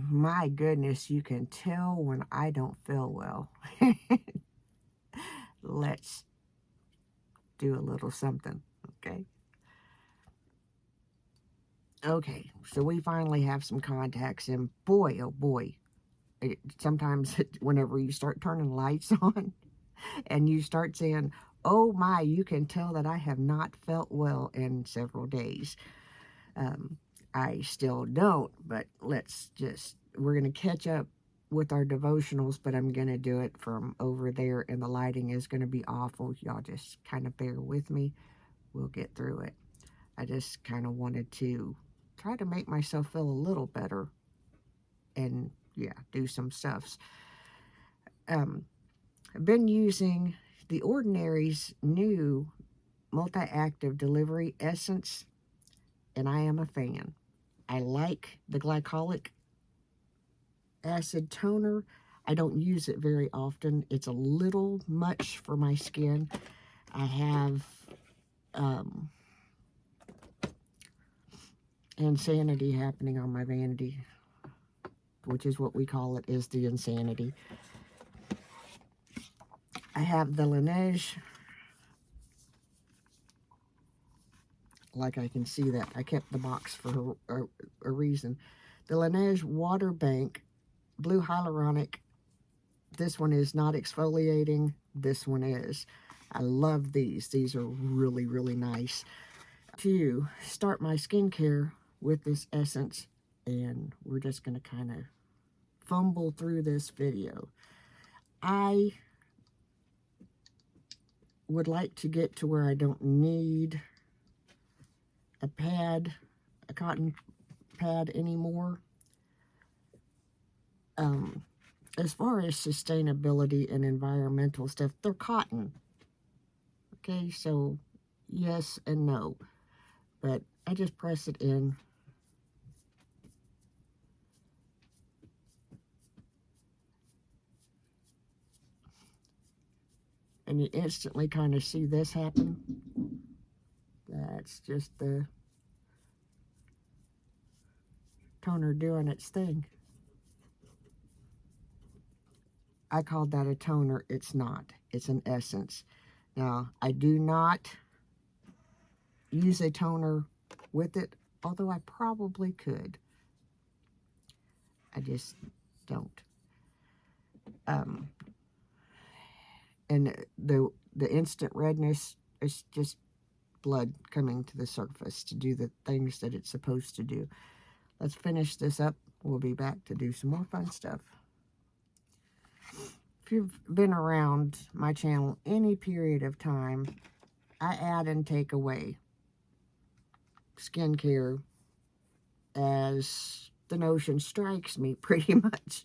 my goodness, you can tell when I don't feel well. Let's do a little something, okay? Okay, so we finally have some contacts, and boy, oh boy, sometimes whenever you start turning lights on and you start saying, oh my, you can tell that I have not felt well in several days. Um, I still don't, but we're going to catch up with our devotionals, but I'm going to do it from over there, and the lighting is going to be awful. Y'all just kind of bear with me. We'll get through it. I just kind of wanted to try to make myself feel a little better and, yeah, do some stuffs. I've been using the Ordinary's new multi-active delivery essence, and I am a fan. I like the glycolic acid toner. I don't use it very often. It's a little much for my skin. I have insanity happening on my vanity, which is what we call it, is the insanity. I have the Laneige, like I can see that. I kept the box for a reason. The Laneige Water Bank Blue Hyaluronic. This one is not exfoliating. This one is. I love these. These are really, really nice. To start my skincare with this essence, and we're just going to kind of fumble through this video. I would like to get to where I don't need a cotton pad anymore. As far as sustainability and environmental stuff, they're cotton. Okay, so yes and no. But I just press it in. And you instantly kind of see this happen. That's just the toner doing its thing. I called that a toner. It's not. It's an essence. Now, I do not use a toner with it, although I probably could. I just don't. And the instant redness is just blood coming to the surface to do the things that it's supposed to do. Let's finish this up. We'll be back to do some more fun stuff. If you've been around my channel any period of time, I add and take away skincare as the notion strikes me, pretty much.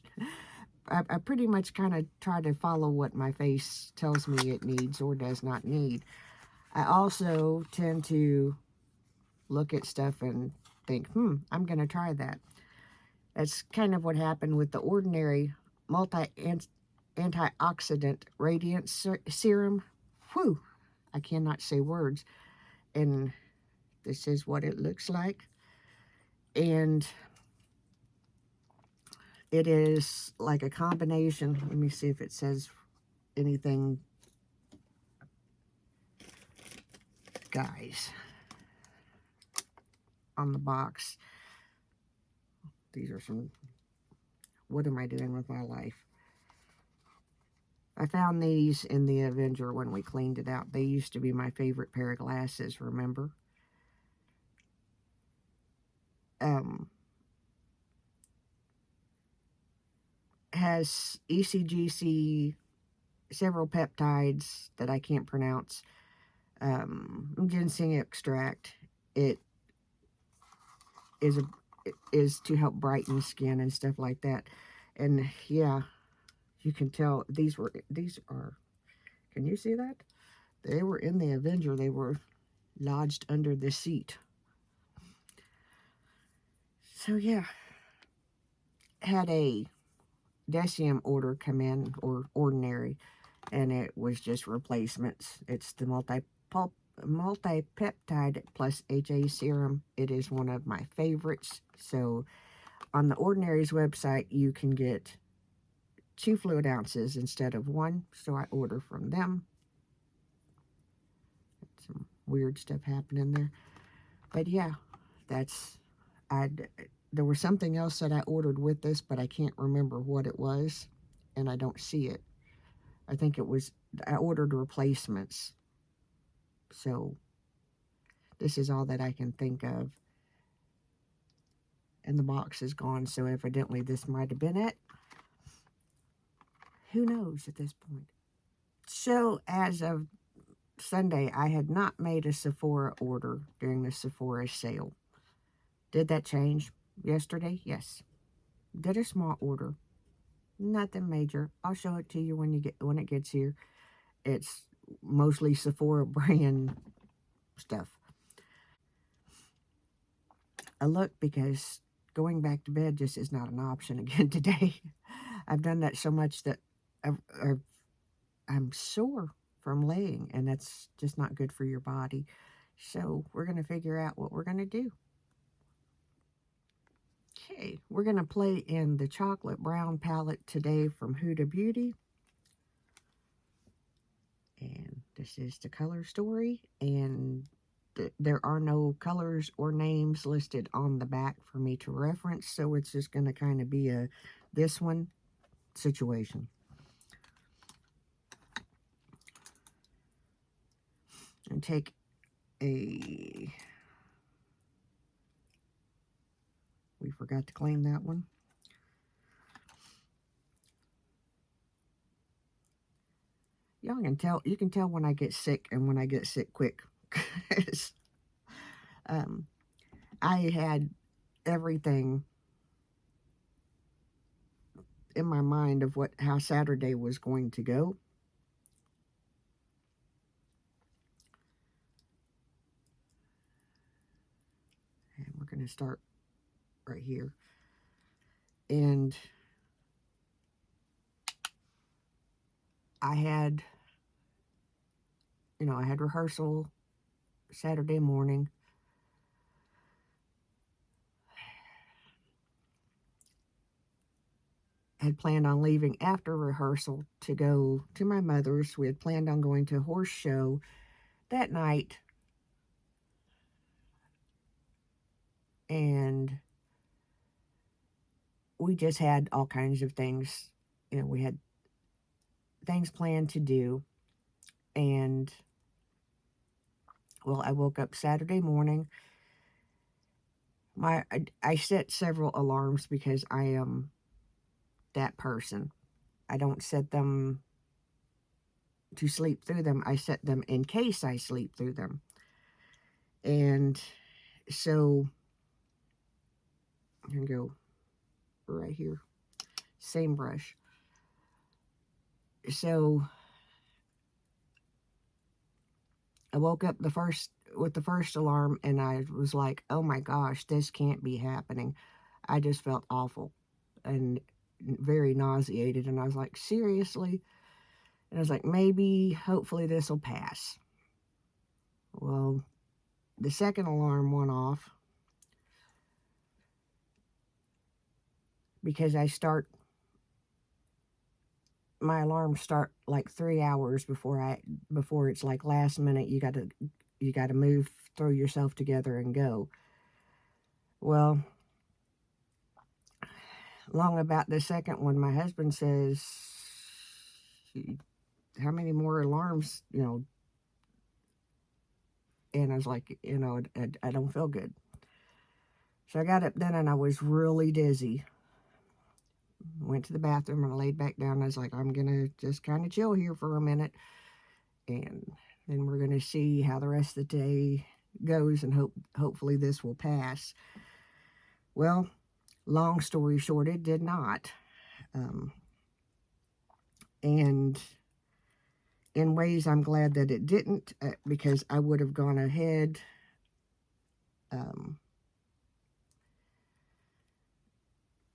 I pretty much kind of try to follow what my face tells me it needs or does not need. I also tend to look at stuff and think, I'm going to try that. That's kind of what happened with the Ordinary Antioxidant Radiance Serum. Whew, I cannot say words. And this is what it looks like. And it is like a combination. Let me see if it says anything. Guys, on the box. These are some, what am I doing with my life? I found these in the Avenger when we cleaned it out. They used to be my favorite pair of glasses, remember? Has ECGC, several peptides that I can't pronounce, ginseng extract. It is to help brighten skin and stuff like that. And yeah, you can tell these are, can you see that? They were in the Avenger. They were lodged under the seat. So yeah, had a Decium order come in, or Ordinary, and it was just replacements. It's the multi-peptide plus HA serum. It is one of my favorites, so On the Ordinary's website, you can get 2 fluid ounces instead of 1, so I order from them. Some weird stuff happening there. But yeah, that's, I there was something else that I ordered with this, but I can't remember what it was, and I don't see it. I think it was, I ordered replacements. So this is all that I can think of. And the box is gone, so evidently this might have been it. Who knows at this point? So as of Sunday, I had not made a Sephora order during the Sephora sale. Did that change yesterday? Yes. Did a small order. Nothing major. I'll show it to you when it gets here. It's mostly Sephora brand stuff. I look because going back to bed just is not an option again today. I've done that so much that I'm sore from laying, and that's just not good for your body. So we're going to figure out what we're going to do. Okay, we're going to play in the chocolate brown palette today from Huda Beauty. And this is the color story, and there are no colors or names listed on the back for me to reference, so it's just going to kind of be a this one situation. And take a, we forgot to clean that one. You can tell when I get sick and when I get sick quick. um, I had everything in my mind of how Saturday was going to go. And we're going to start right here. And I had rehearsal Saturday morning. Had planned on leaving after rehearsal to go to my mother's. We had planned on going to a horse show that night. And we just had all kinds of things. We had things planned to do. And, well, I woke up Saturday morning. I set several alarms because I am that person. I don't set them to sleep through them. I set them in case I sleep through them. And so, I'm going to go right here. Same brush. So, I woke up with the first alarm, and I was like, oh my gosh, this can't be happening. I just felt awful and very nauseated. And I was like, seriously? And I was like, maybe, hopefully this will pass. Well, the second alarm went off because my alarms start like 3 hours before it's like last minute. You got to move, throw yourself together and go. Well, long about the second one, my husband says, how many more alarms, and I was like, I don't feel good. So I got up then, and I was really dizzy. Went to the bathroom and I laid back down. I was like, I'm going to just kind of chill here for a minute, and then we're going to see how the rest of the day goes, and hopefully this will pass. Well, long story short, it did not. And in ways, I'm glad that it didn't, because I would have gone ahead.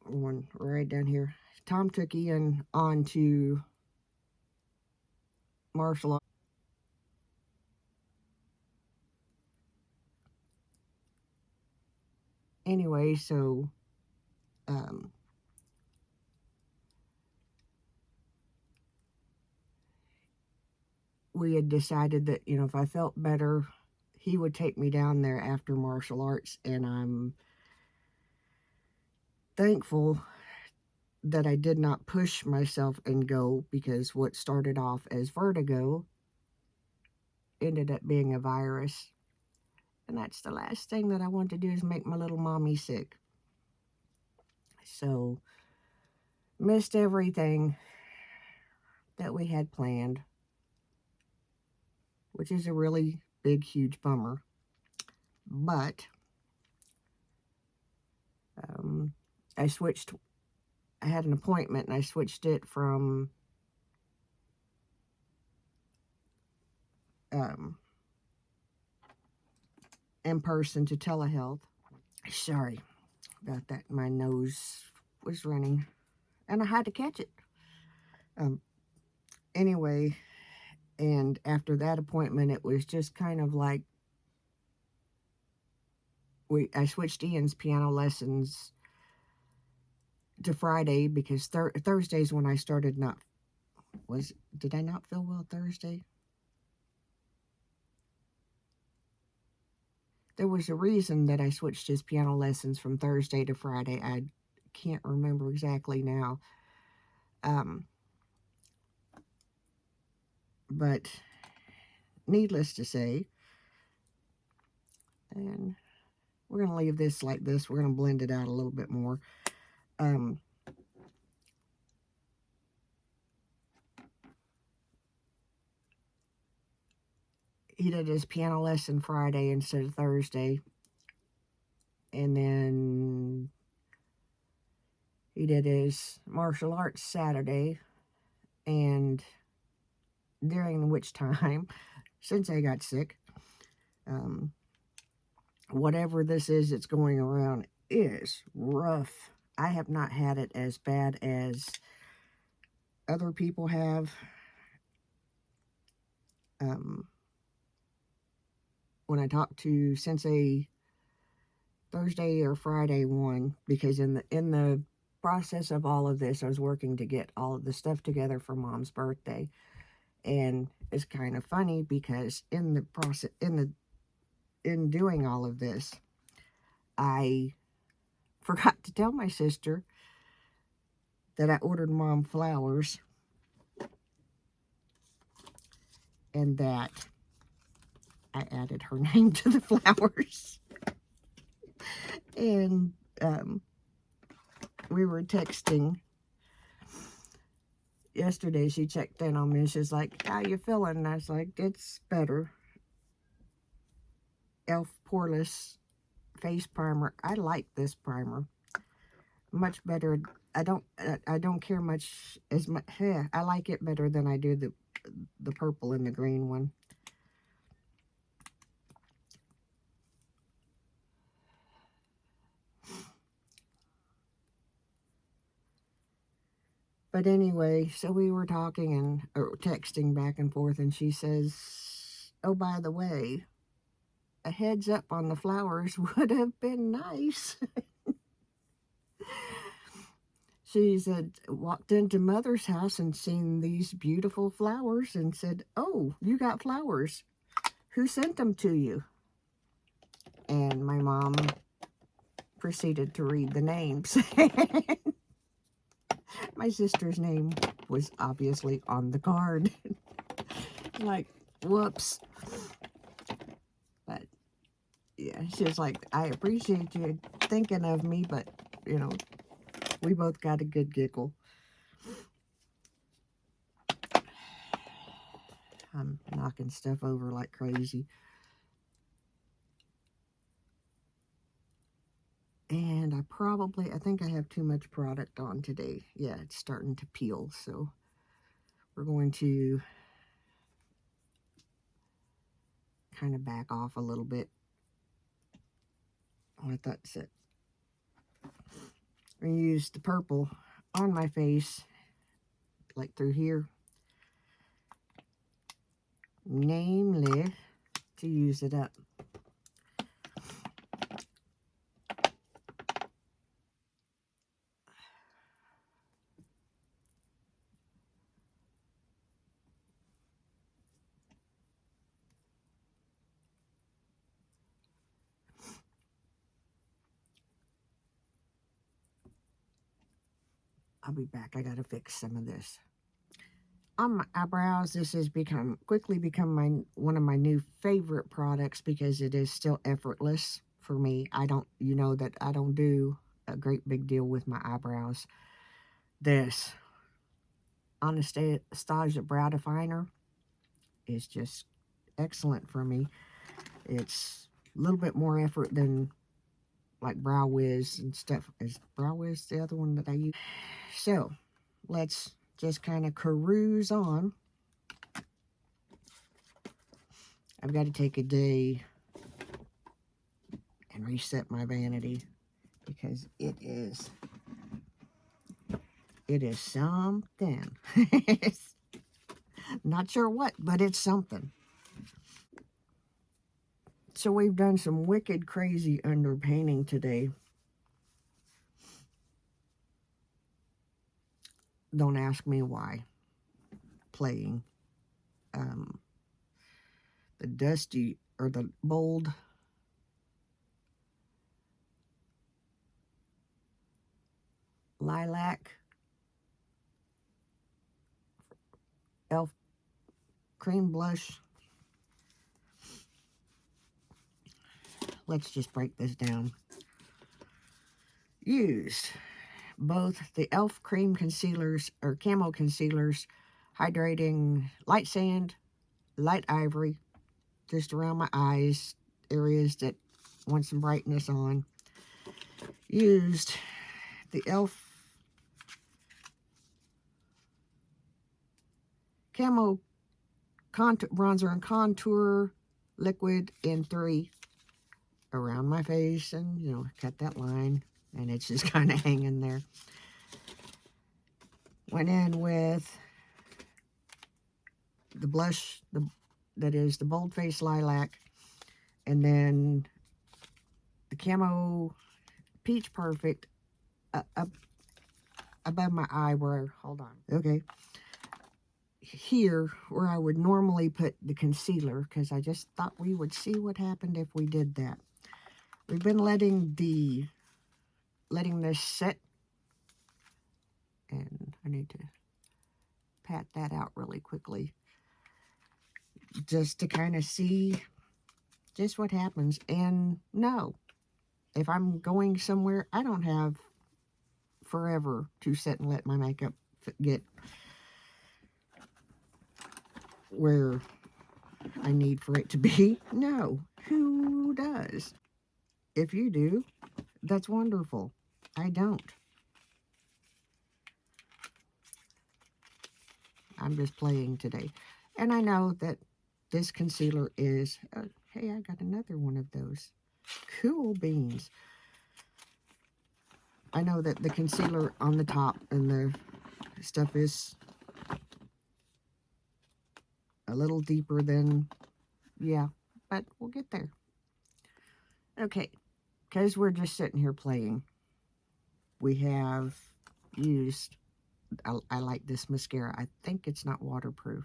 One right down here. Tom took Ian on to martial arts. Anyway, so um, we had decided that, you know, if I felt better, he would take me down there after martial arts. And I'm thankful that I did not push myself and go, because what started off as vertigo ended up being a virus. And that's the last thing that I want to do, is make my little mommy sick. So, missed everything that we had planned, which is a really big, huge bummer. But um, I switched, I had an appointment and I switched it from um, in person to telehealth. Sorry about that. My nose was running and I had to catch it. Um, anyway, and after that appointment, it was just kind of like I switched Ian's piano lessons to Friday, because Thursdays when I started not did I not feel well Thursday? There was a reason that I switched his piano lessons from Thursday to Friday. I can't remember exactly now. Um, but needless to say, and we're going to leave this like this. We're going to blend it out a little bit more. Um, he did his piano lesson Friday instead of Thursday. And then he did his martial arts Saturday. And during which time, since I got sick, um, whatever this is that's going around is rough. I have not had it as bad as other people have. When I talked to Sensei Thursday or Friday one, because in the process of all of this, I was working to get all of the stuff together for Mom's birthday. And it's kind of funny, because in the process, in doing all of this, I forgot to tell my sister that I ordered Mom flowers, and that I added her name to the flowers. And we were texting yesterday. She checked in on me and she's like, "How you feeling?" And I was like, "It's better." Elf Poreless face primer. I like this primer much better. I don't care much as much. I like it better than I do the purple and the green one. But anyway, so we were talking and or texting back and forth, and she says, "Oh, by the way, a heads up on the flowers would have been nice." She said, walked into Mother's house and seen these beautiful flowers and said, "Oh, you got flowers. Who sent them to you?" And my mom proceeded to read the names. My sister's name was obviously on the card. Like, whoops. But yeah, she was like, "I appreciate you thinking of me, but, you know, we both got a good giggle." I'm knocking stuff over like crazy. And I think I have too much product on today. Yeah, it's starting to peel. So we're going to kind of back off a little bit. I thought that's it. I'm going to use the purple on my face, like through here, namely to use it up. I'll be back. I gotta fix some of this. On my eyebrows, this has quickly become one of my new favorite products because it is still effortless for me. I don't, you know that I don't do a great big deal with my eyebrows. This Anastasia Brow Definer is just excellent for me. It's a little bit more effort than like Brow Wiz and stuff. Is Brow Wiz the other one that I use? So let's just kind of cruise on. I've got to take a day and reset my vanity because it is something. Not sure what, but it's something. So we've done some wicked crazy underpainting today. Don't ask me why. Playing the dusty or the bold lilac elf cream blush. Let's just break this down. Used both the elf cream concealers or camo concealers, hydrating light sand, light ivory, just around my eyes, areas that want some brightness on. Used the elf camo bronzer and contour liquid in 3 around my face, and you know, cut that line, and it's just kind of hanging there. Went in with the blush, that is the Bold Face Lilac, and then the camo Peach Perfect above my eye where, hold on, okay, here where I would normally put the concealer, because I just thought we would see what happened if we did that. We've been letting this set, and I need to pat that out really quickly just to kind of see just what happens. And no, if I'm going somewhere, I don't have forever to sit and let my makeup get where I need for it to be. No, who does? If you do, that's wonderful. I don't. I'm just playing today. And I know that this concealer is, hey, I got another one of those. Cool beans. I know that the concealer on the top and the stuff is a little deeper than, yeah, but we'll get there. Okay, because we're just sitting here playing, we have used, I like this mascara. I think it's not waterproof.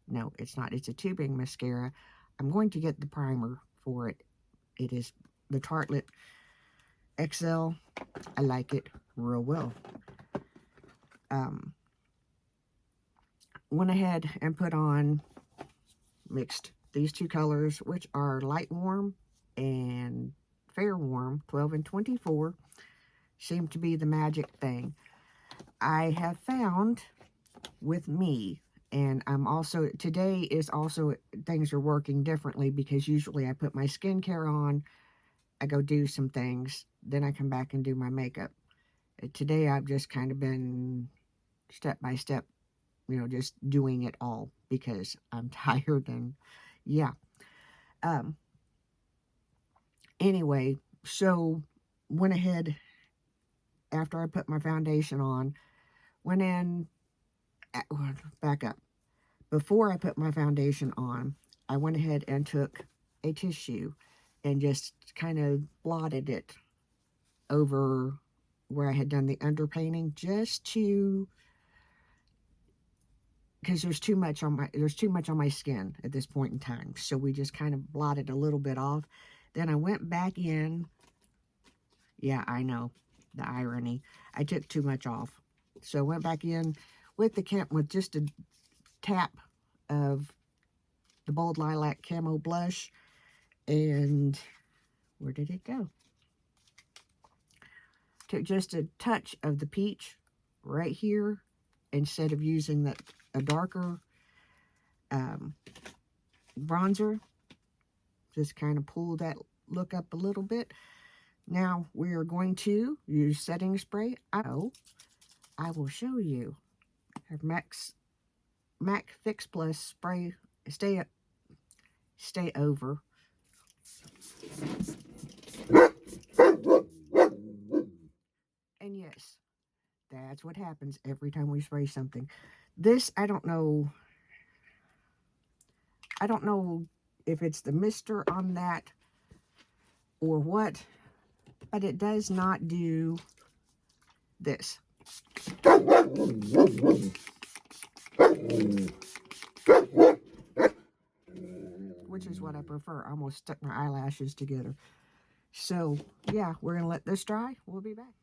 No, it's not. It's a tubing mascara. I'm going to get the primer for it. It is the Tartelette XL. I like it real well. Went ahead and mixed these 2 colors, which are light warm and fair warm, 12 and 24. Seem to be the magic thing. I have found with me, and today is also, things are working differently because usually I put my skincare on, I go do some things, then I come back and do my makeup. Today I've just kind of been step by step, you know, just doing it all because I'm tired and yeah. Anyway, so went ahead after I put my foundation on, went in, back up. Before I put my foundation on, I went ahead and took a tissue and just kind of blotted it over where I had done the underpainting, just to, because there's too much on my skin at this point in time. So we just kind of blotted a little bit off. Then I went back in. Yeah, I know, the irony. I took too much off. So I went back in with with just a tap of the Bold Lilac Camo Blush, and where did it go? Took just a touch of the peach right here instead of using a darker bronzer. Just kind of pull that look up a little bit. Now we are going to use setting spray. I will show you. Have MAC Fix Plus spray. Stay over. And yes, that's what happens every time we spray something. This, I don't know. I don't know if it's the mister on that or what, but it does not do this. Which is what I prefer. I almost stuck my eyelashes together. So, yeah, we're going to let this dry. We'll be back.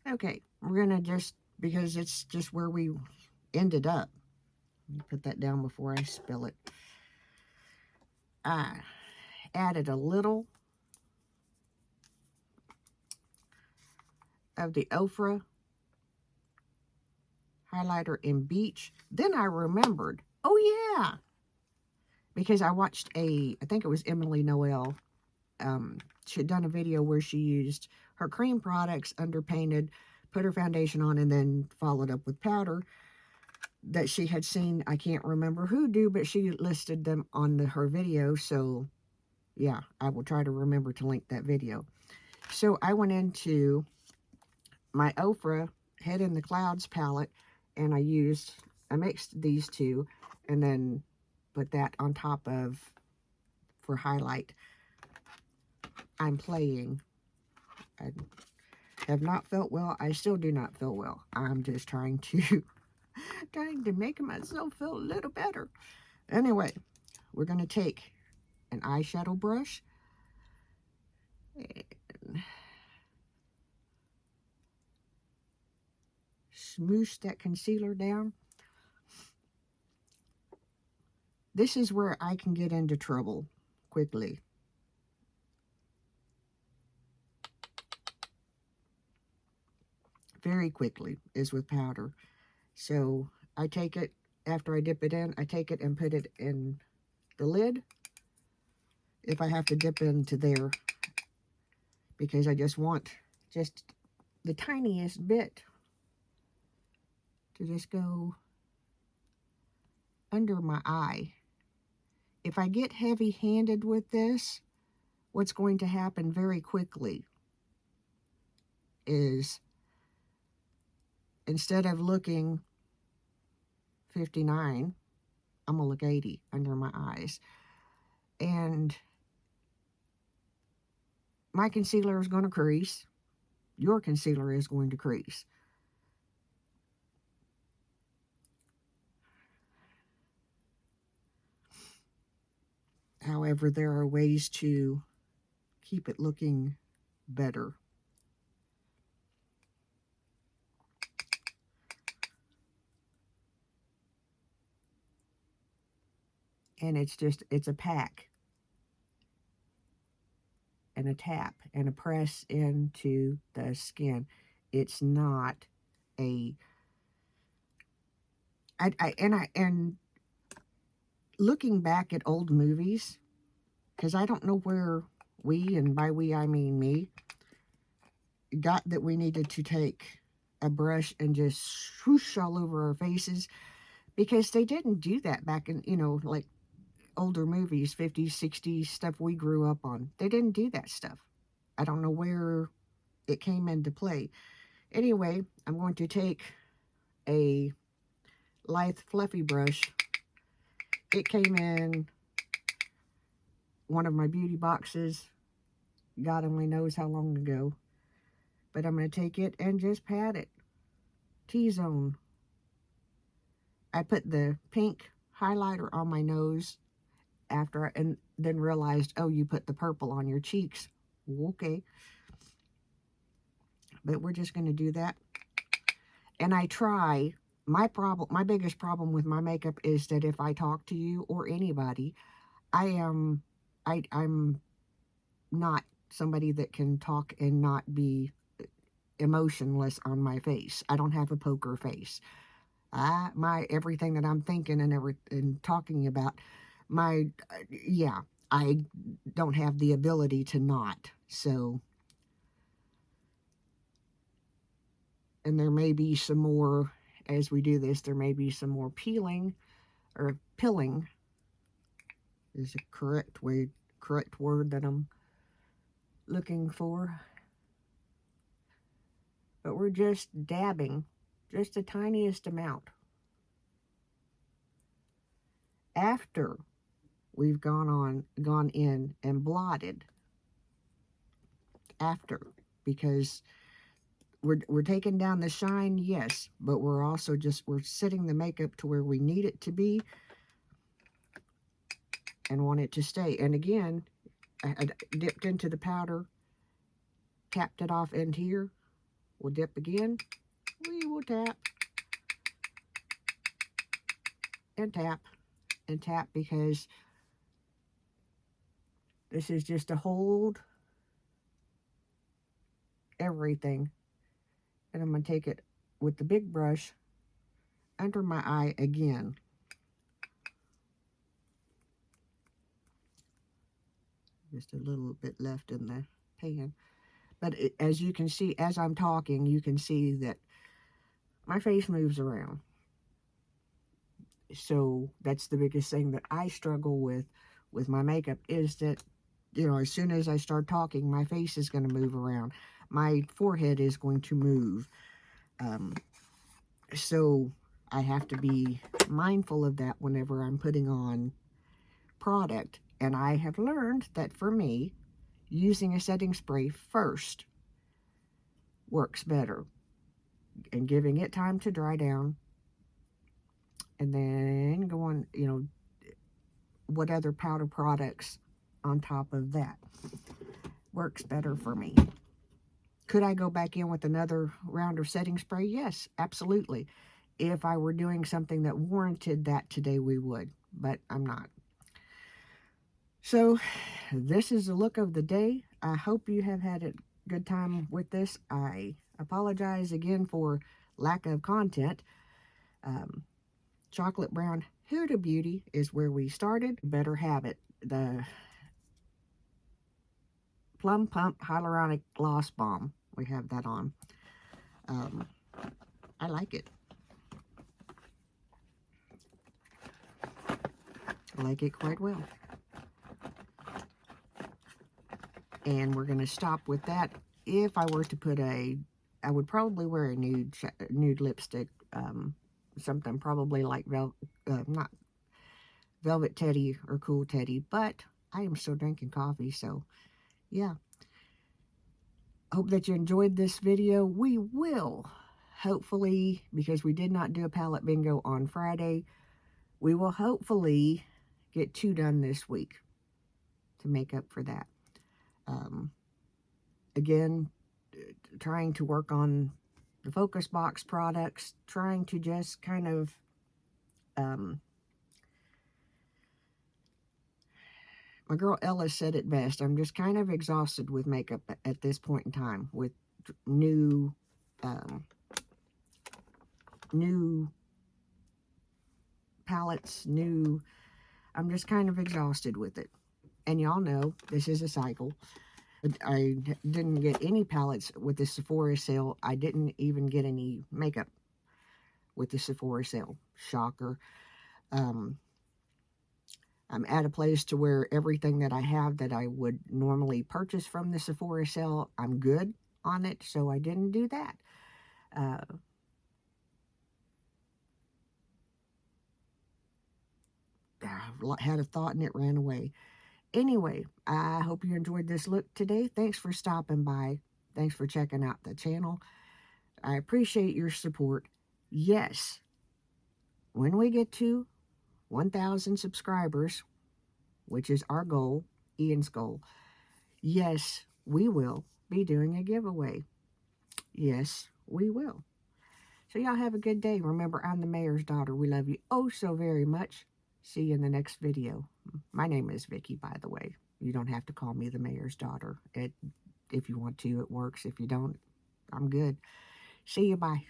Okay, we're going to because it's just where we ended up. Let me put that down before I spill it. I added a little of the Ofra highlighter in Beach. Then I remembered, oh yeah, because I watched I think it was Emily Noel. She had done a video where she used her cream products, underpainted, put her foundation on, and then followed up with powder that she had seen. I can't remember who do, but she listed them on her video. So yeah, I will try to remember to link that video. So I went into my Ofra Head in the Clouds palette, and I mixed these two and then put that on top of, for highlight. I'm playing. I have not felt well. I still do not feel well. I'm just trying to make myself feel a little better. Anyway, we're going to take an eyeshadow brush and smoosh that concealer down. This is where I can get into trouble quickly. Very quickly, is with powder. So I take it, after I dip it in, I take it and put it in the lid. If I have to dip into there, because I just want just the tiniest bit to just go under my eye. If I get heavy-handed with this, what's going to happen very quickly is, instead of looking 59, I'm going to look 80 under my eyes. And my concealer is going to crease. Your concealer is going to crease. However, there are ways to keep it looking better. And it's a pack and a tap and a press into the skin. It's not and looking back at old movies, because I don't know where we, and by we I mean me, got that we needed to take a brush and just swoosh all over our faces, because they didn't do that back in, like older movies, 50s, 60s, stuff we grew up on. They didn't do that stuff. I don't know where it came into play. Anyway, I'm going to take a lithe fluffy brush. It came in one of my beauty boxes. God only knows how long ago. But I'm going to take it and just pat it. T-zone. I put the pink highlighter on my nose and then realized, oh, you put the purple on your cheeks. Okay. But we're just going to do that. And I try. My biggest problem with my makeup is that if I talk to you or anybody, I'm not somebody that can talk and not be emotionless on my face. I don't have a poker face. My everything that I'm thinking and talking about, yeah, I don't have the ability to not. So, and there may be some more as we do this. There may be some more peeling or pilling is a correct word that I'm looking for. But we're just dabbing, just the tiniest amount. After we've gone in and blotted, after, because we're taking down the shine, yes, but we're also we're setting the makeup to where we need it to be and want it to stay. And again, I dipped into the powder, tapped it off into here. We'll dip again. We will tap and tap and tap, because this is just to hold everything. And I'm going to take it with the big brush under my eye again. Just a little bit left in the pan. But as you can see, as I'm talking, you can see that my face moves around. So that's the biggest thing that I struggle with my makeup, is that, you know, as soon as I start talking, my face is going to move around. My forehead is going to move. So I have to be mindful of that whenever I'm putting on product. And I have learned that for me, using a setting spray first works better, and giving it time to dry down, and then go on, you know, what other powder products on top of that works better for me. Could I go back in with another round of setting spray? Yes, absolutely. If I were doing something that warranted that today, we would, but I'm not. So this is a look of the day. I hope you have had a good time with this. I apologize again for lack of content. Chocolate Brown Huda Beauty is where we started. Better have it. The Plum Pump Hyaluronic Gloss Balm. We have that on. I like it. I like it quite well. And we're going to stop with that. If I were to put I would probably wear a nude lipstick, something probably like not Velvet Teddy or Cool Teddy, but I am still drinking coffee, so yeah. Hope that you enjoyed this video. We will, hopefully, because we did not do a palette bingo on Friday, we will hopefully get 2 done this week to make up for that. Again, trying to work on the Focus Box products, trying to just kind of my girl Ella said it best. I'm just kind of exhausted with makeup at this point in time, with new palettes, I'm just kind of exhausted with it. And y'all know this is a cycle. I didn't get any palettes with the Sephora sale. I didn't even get any makeup with the Sephora sale. Shocker. I'm at a place to where everything that I have that I would normally purchase from the Sephora sale, I'm good on it, so I didn't do that. I had a thought and it ran away. Anyway, I hope you enjoyed this look today. Thanks for stopping by. Thanks for checking out the channel. I appreciate your support. Yes, when we get to 1,000 subscribers, which is our goal, Ian's goal, yes, we will be doing a giveaway. Yes, we will. So y'all have a good day. Remember, I'm the mayor's daughter. We love you oh so very much. See you in the next video. My name is Vicky, by the way. You don't have to call me the mayor's daughter. If you want to, it works. If you don't, I'm good. See you. Bye.